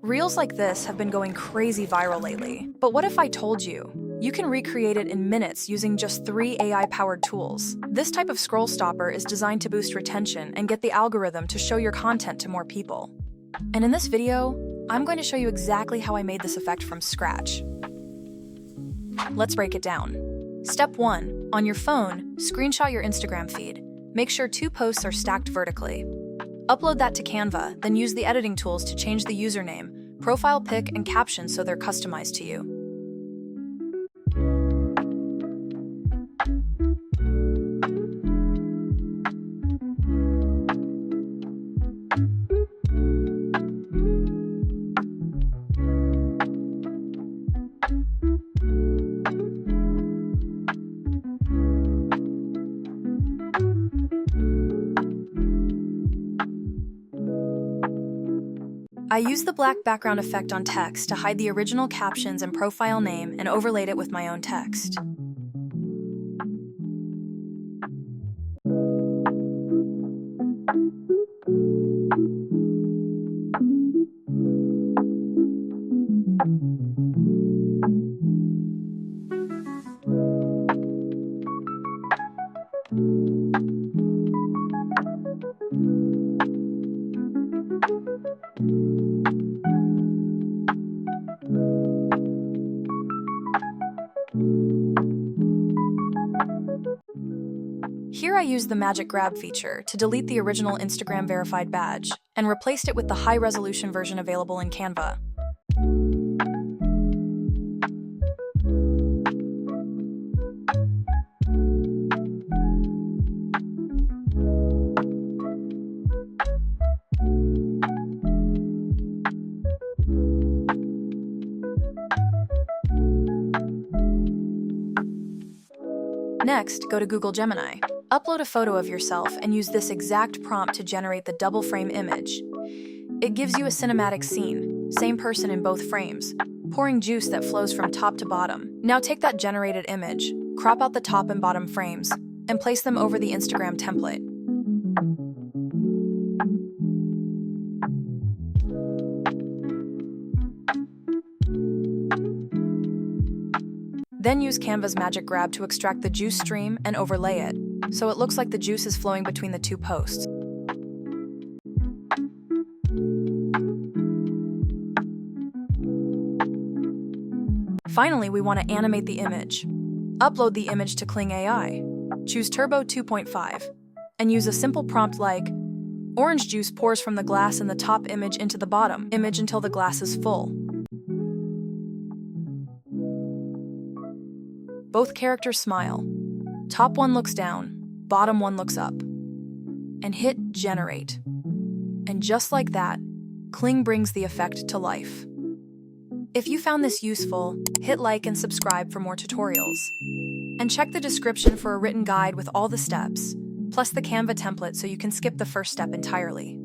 Reels like this have been going crazy viral lately. But what if I told you? You can recreate it in minutes using just 3 AI-powered tools. This type of scroll stopper is designed to boost retention and get the algorithm to show your content to more people. And in this video, I'm going to show you exactly how I made this effect from scratch. Let's break it down. Step 1. On your phone, screenshot your Instagram feed. Make sure 2 posts are stacked vertically. Upload that to Canva, then use the editing tools to change the username, profile pic, and caption so they're customized to you. I used the black background effect on text to hide the original captions and profile name and overlaid it with my own text. Here I used the magic grab feature to delete the original Instagram verified badge and replaced it with the high-resolution version available in Canva. Next, go to Google Gemini. Upload a photo of yourself and use this exact prompt to generate the double frame image. It gives you a cinematic scene, same person in both frames, pouring juice that flows from top to bottom. Now take that generated image, crop out the top and bottom frames, and place them over the Instagram template. Then use Canva's magic grab to extract the juice stream and overlay it, so it looks like the juice is flowing between the 2 posts. Finally, we want to animate the image. Upload the image to Kling AI. Choose Turbo 2.5, and use a simple prompt like, "Orange juice pours from the glass in the top image into the bottom image until the glass is full." Both characters smile. Top one looks down, bottom one looks up. And hit generate. And just like that, Kling brings the effect to life. If you found this useful, hit like and subscribe for more tutorials. And check the description for a written guide with all the steps, plus the Canva template so you can skip the first step entirely.